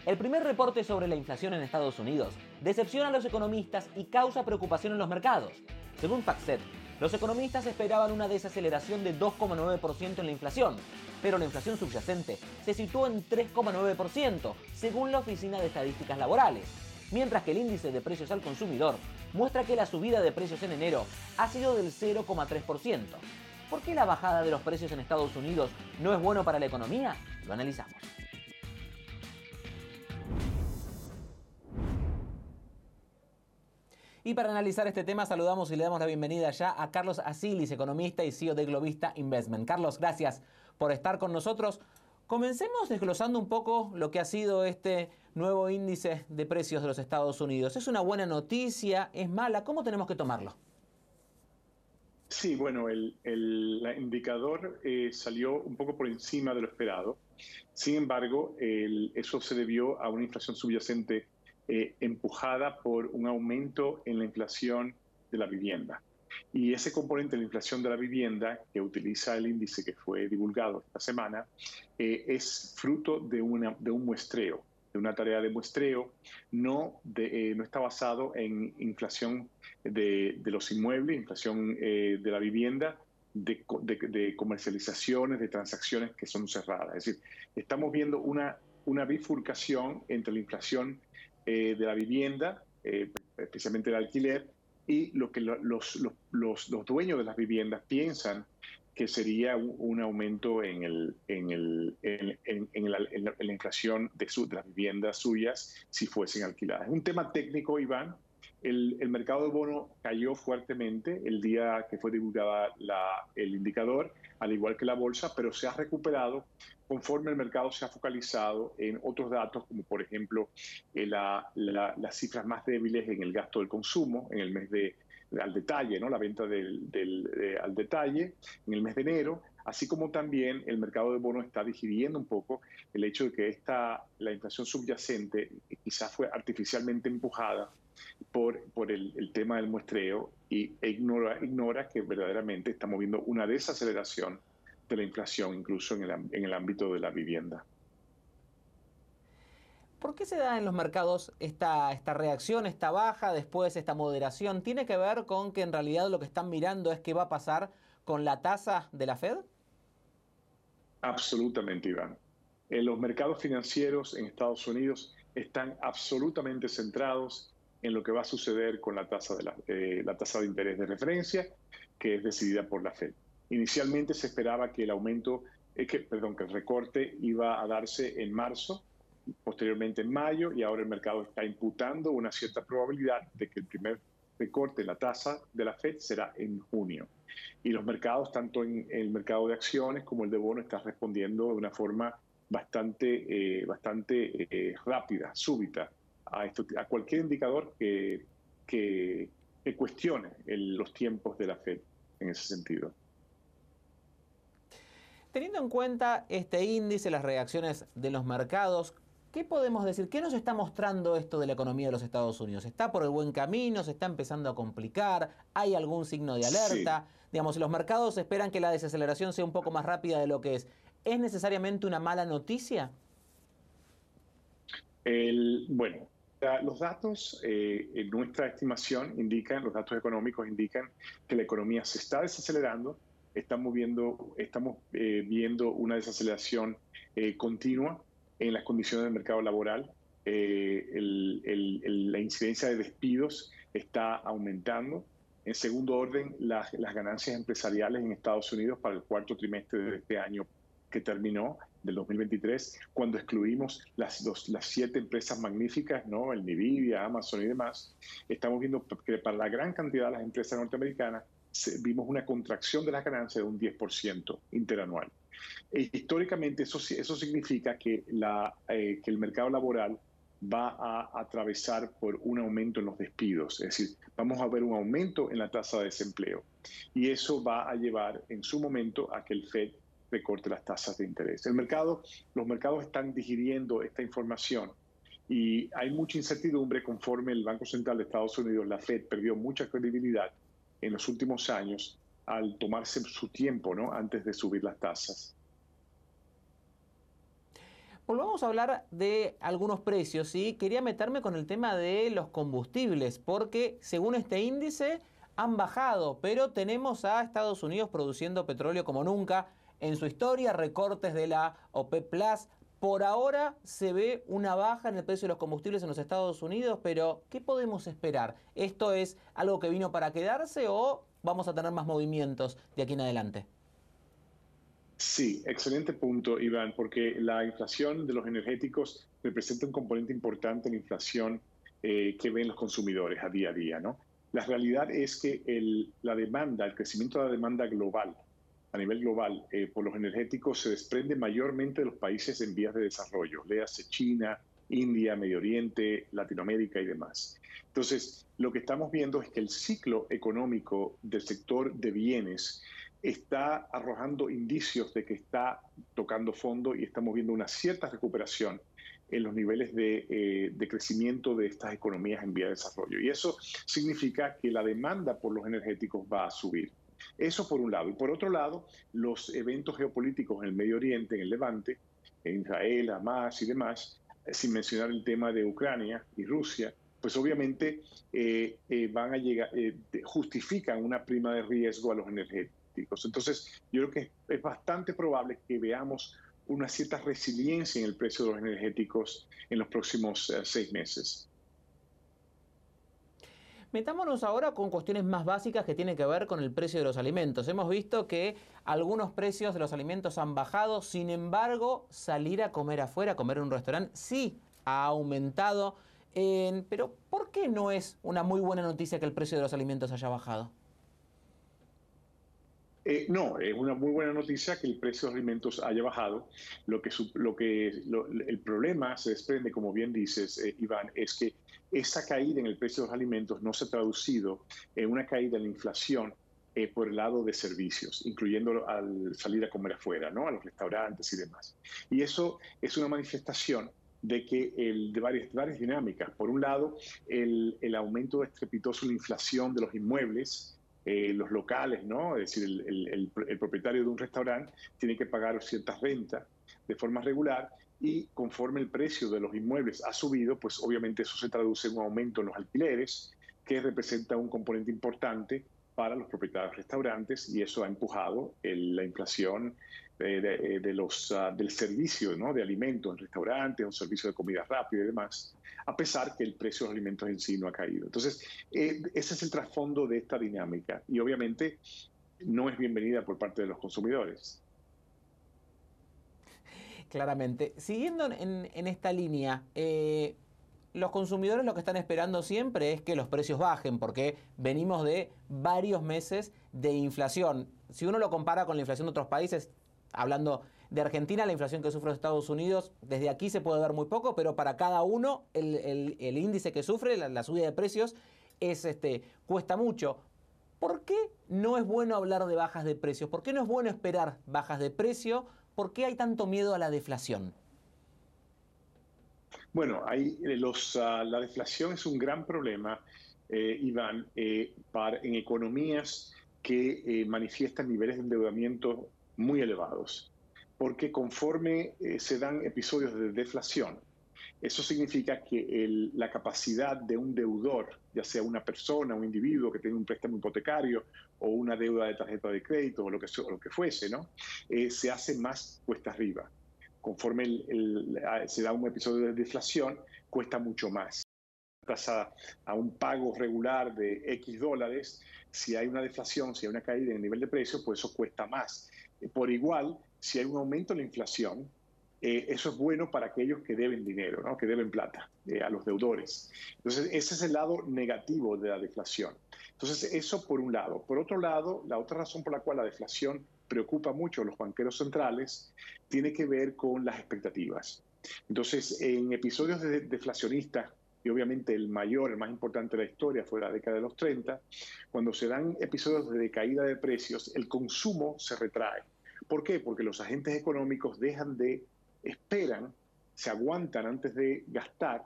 El primer reporte sobre la inflación en Estados Unidos decepciona a los economistas y causa preocupación en los mercados. Según FactSet, los economistas esperaban una desaceleración de 2,9% en la inflación, pero la inflación subyacente se situó en 3,9%, según la Oficina de Estadísticas Laborales, mientras que el índice de precios al consumidor muestra que la subida de precios en enero ha sido del 0,3%. ¿Por qué la bajada de los precios en Estados Unidos no es bueno para la economía? Lo analizamos. Y para analizar este tema saludamos y le damos la bienvenida ya a Carlos Azilis, economista y CEO de Globista Investment. Carlos, gracias por estar con nosotros. Comencemos desglosando un poco lo que ha sido este nuevo índice de precios de los Estados Unidos. ¿Es una buena noticia? ¿Es mala? ¿Cómo tenemos que tomarlo? Sí, bueno, el indicador salió un poco por encima de lo esperado. Sin embargo, eso se debió a una inflación subyacente empujada por un aumento en la inflación de la vivienda. Y ese componente de la inflación de la vivienda que utiliza el índice que fue divulgado esta semana es fruto de un muestreo, de una tarea de muestreo, no está basado en inflación de los inmuebles, inflación de la vivienda, de comercializaciones, de transacciones que son cerradas. Es decir, estamos viendo una bifurcación entre la inflación de la vivienda, especialmente el alquiler, y lo que los dueños de las viviendas piensan que sería un aumento en la inflación de las viviendas suyas si fuesen alquiladas. Es un tema técnico, Iván. El mercado de bono cayó fuertemente el día que fue divulgada el indicador, al igual que la bolsa, pero se ha recuperado conforme el mercado se ha focalizado en otros datos, como por ejemplo las cifras más débiles en el gasto del consumo en el mes al detalle, ¿no? La venta al detalle en el mes de enero, así como también el mercado de bonos está digiriendo un poco el hecho de que la inflación subyacente quizás fue artificialmente empujada por el tema del muestreo e ignora que verdaderamente estamos viendo una desaceleración de la inflación, incluso en el ámbito de la vivienda. ¿Por qué se da en los mercados esta reacción, esta baja, después esta moderación? ¿Tiene que ver con que en realidad lo que están mirando es qué va a pasar con la tasa de la Fed? Absolutamente, Iván. Los mercados financieros en Estados Unidos están absolutamente centrados en lo que va a suceder con la tasa de interés de referencia, que es decidida por la Fed. Inicialmente se esperaba que que el recorte iba a darse en marzo, posteriormente en mayo, y ahora el mercado está imputando una cierta probabilidad de que el primer recorte en la tasa de la Fed será en junio. Y los mercados, tanto en el mercado de acciones como el de bonos, están respondiendo de una forma bastante rápida, súbita, a cualquier indicador que cuestione los tiempos de la Fed en ese sentido. Teniendo en cuenta este índice, las reacciones de los mercados, ¿qué podemos decir? ¿Qué nos está mostrando esto de la economía de los Estados Unidos? ¿Está por el buen camino? ¿Se está empezando a complicar? ¿Hay algún signo de Sí. alerta? Digamos, si los mercados esperan que la desaceleración sea un poco más rápida de lo que ¿es necesariamente una mala noticia? Bueno, los datos en nuestra estimación los datos económicos indican que la economía se está desacelerando. Estamos viendo una desaceleración continua en las condiciones del mercado laboral. La incidencia de despidos está aumentando. En segundo orden, las ganancias empresariales en Estados Unidos para el cuarto trimestre de este año que terminó, del 2023, cuando excluimos las 7 empresas magníficas, ¿no? El Nvidia, Amazon y demás, estamos viendo que para la gran cantidad de las empresas norteamericanas vimos una contracción de las ganancias de un 10% interanual. Históricamente eso significa que el mercado laboral va a atravesar por un aumento en los despidos, es decir, vamos a ver un aumento en la tasa de desempleo y eso va a llevar en su momento a que el Fed recorte las tasas de interés. Los mercados están digiriendo esta información y hay mucha incertidumbre conforme el Banco Central de Estados Unidos, la Fed, perdió mucha credibilidad en los últimos años al tomarse su tiempo, ¿no? Antes de subir las tasas. Volvamos a hablar de algunos precios, ¿sí? Quería meterme con el tema de los combustibles, porque según este índice han bajado, pero tenemos a Estados Unidos produciendo petróleo como nunca en su historia, recortes de la OPEP Plus. Por ahora se ve una baja en el precio de los combustibles en los Estados Unidos, pero ¿qué podemos esperar? ¿Esto es algo que vino para quedarse o vamos a tener más movimientos de aquí en adelante? Sí, excelente punto, Iván, porque la inflación de los energéticos representa un componente importante en la inflación que ven los consumidores a día, ¿no? La realidad es que la demanda, el crecimiento de la demanda global, a nivel global, por los energéticos se desprende mayormente de los países en vías de desarrollo, léase China, India, Medio Oriente, Latinoamérica y demás. Entonces, lo que estamos viendo es que el ciclo económico del sector de bienes está arrojando indicios de que está tocando fondo y estamos viendo una cierta recuperación en los niveles de crecimiento de estas economías en vía de desarrollo. Y eso significa que la demanda por los energéticos va a subir. Eso por un lado. Y por otro lado, los eventos geopolíticos en el Medio Oriente, en el Levante, en Israel, Hamas y demás, sin mencionar el tema de Ucrania y Rusia, pues obviamente van a llegar, justifican una prima de riesgo a los energéticos. Entonces, yo creo que es bastante probable que veamos una cierta resiliencia en el precio de los energéticos en los próximos 6 meses. Metámonos ahora con cuestiones más básicas que tienen que ver con el precio de los alimentos. Hemos visto que algunos precios de los alimentos han bajado, sin embargo, salir a comer afuera, a comer en un restaurante, sí ha aumentado. Pero ¿por qué no es una muy buena noticia que el precio de los alimentos haya bajado? No, es una muy buena noticia que el precio de los alimentos haya bajado. El problema se desprende, como bien dices, Iván, es que esa caída en el precio de los alimentos no se ha traducido en una caída en la inflación por el lado de servicios, incluyendo al salir a comer afuera, ¿no? A los restaurantes y demás. Y eso es una manifestación de varias dinámicas. Por un lado, el aumento estrepitoso en la inflación de los inmuebles, los locales, ¿no? Es decir, el propietario de un restaurante tiene que pagar ciertas rentas de forma regular y conforme el precio de los inmuebles ha subido, pues obviamente eso se traduce en un aumento en los alquileres, que representa un componente importante para los propietarios de restaurantes y eso ha empujado la inflación del servicio, ¿no? De alimentos en restaurantes, un servicio de comida rápida y demás, a pesar que el precio de los alimentos en sí no ha caído. Entonces, ese es el trasfondo de esta dinámica y obviamente no es bienvenida por parte de los consumidores. Claramente. Siguiendo en esta línea, los consumidores lo que están esperando siempre es que los precios bajen, porque venimos de varios meses de inflación. Si uno lo compara con la inflación de otros países, hablando de Argentina, la inflación que sufre Estados Unidos, desde aquí se puede ver muy poco, pero para cada uno el índice que sufre, la subida de precios, cuesta mucho. ¿Por qué no es bueno hablar de bajas de precios? ¿Por qué no es bueno esperar bajas de precio? ¿Por qué hay tanto miedo a la deflación? Bueno, la deflación es un gran problema, Iván, en economías que manifiestan niveles de endeudamiento muy elevados, porque conforme se dan episodios de deflación, eso significa que la capacidad de un deudor, ya sea una persona, un individuo que tenga un préstamo hipotecario o una deuda de tarjeta de crédito o lo que fuese, ¿no? Se hace más cuesta arriba. Conforme se da un episodio de deflación, cuesta mucho más. A un pago regular de X dólares, si hay una deflación, si hay una caída en el nivel de precio, pues eso cuesta más. Por igual, si hay un aumento en la inflación, eso es bueno para aquellos que deben dinero, ¿no? Que deben plata a los deudores. Entonces, ese es el lado negativo de la deflación. Entonces, eso por un lado. Por otro lado, la otra razón por la cual la deflación preocupa mucho a los banqueros centrales tiene que ver con las expectativas. Entonces, en episodios deflacionistas, y obviamente el más importante de la historia fue la década de los 30, cuando se dan episodios de caída de precios, el consumo se retrae. ¿Por qué? Porque los agentes económicos esperan, se aguantan antes de gastar,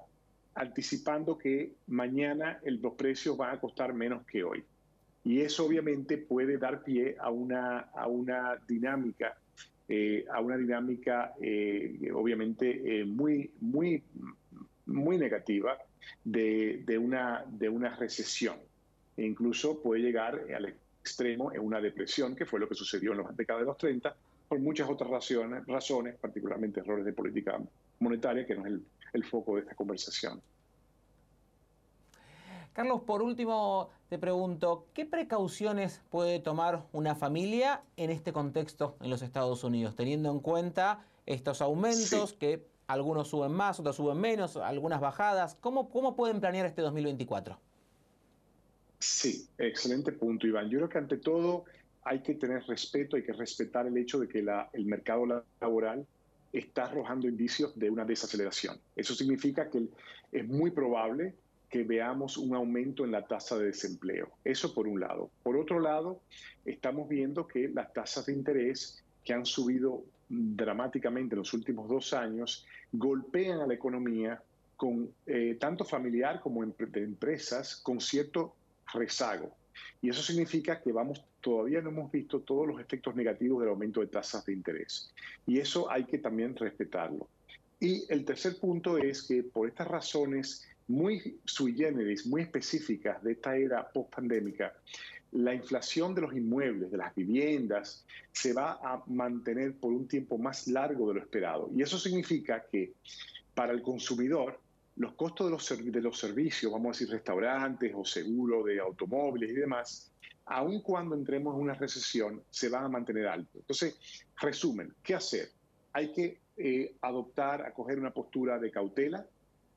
anticipando que mañana los precios van a costar menos que hoy. Y eso obviamente puede dar pie a una dinámica a una dinámica obviamente muy negativa de una recesión. E incluso puede llegar al extremo en una depresión, que fue lo que sucedió en la década de los 30, por muchas otras razones, particularmente errores de política monetaria, que no es el foco de esta conversación. Carlos, por último te pregunto, ¿qué precauciones puede tomar una familia en este contexto en los Estados Unidos, teniendo en cuenta estos aumentos, que algunos suben más, otros suben menos, algunas bajadas? ¿Cómo pueden planear este 2024? Sí, excelente punto, Iván. Yo creo que ante todo hay que tener respeto, hay que respetar el hecho de que el mercado laboral está arrojando indicios de una desaceleración. Eso significa que es muy probable que veamos un aumento en la tasa de desempleo. Eso por un lado. Por otro lado, estamos viendo que las tasas de interés que han subido dramáticamente en los últimos 2 años golpean a la economía con tanto familiar como de empresas con cierto rezago. Y eso significa que todavía no hemos visto todos los efectos negativos del aumento de tasas de interés. Y eso hay que también respetarlo. Y el tercer punto es que por estas razones muy sui generis, muy específicas de esta era post-pandémica, la inflación de los inmuebles, de las viviendas, se va a mantener por un tiempo más largo de lo esperado. Y eso significa que para el consumidor, los costos de los servicios, vamos a decir restaurantes o seguro de automóviles y demás, aun cuando entremos en una recesión, se van a mantener altos. Entonces, resumen, ¿qué hacer? Hay que acoger una postura de cautela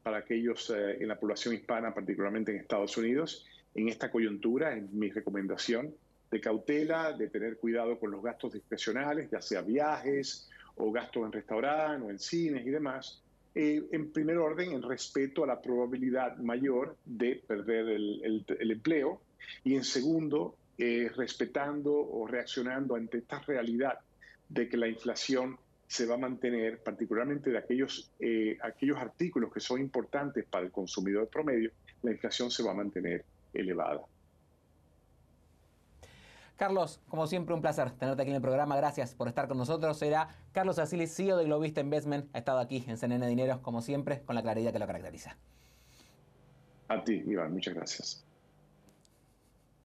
para aquellos en la población hispana, particularmente en Estados Unidos, en esta coyuntura, en mi recomendación, de cautela, de tener cuidado con los gastos discrecionales, ya sea viajes o gastos en restaurantes o en cines y demás. En primer orden, en respeto a la probabilidad mayor de perder el empleo, y en segundo, respetando o reaccionando ante esta realidad de que la inflación se va a mantener, particularmente de aquellos artículos que son importantes para el consumidor promedio, la inflación se va a mantener elevada. Carlos, como siempre, un placer tenerte aquí en el programa. Gracias por estar con nosotros. Era Carlos Arcilis, CEO de Globista Investment. Ha estado aquí en CNN Dinero, como siempre, con la claridad que lo caracteriza. A ti, Iván, muchas gracias.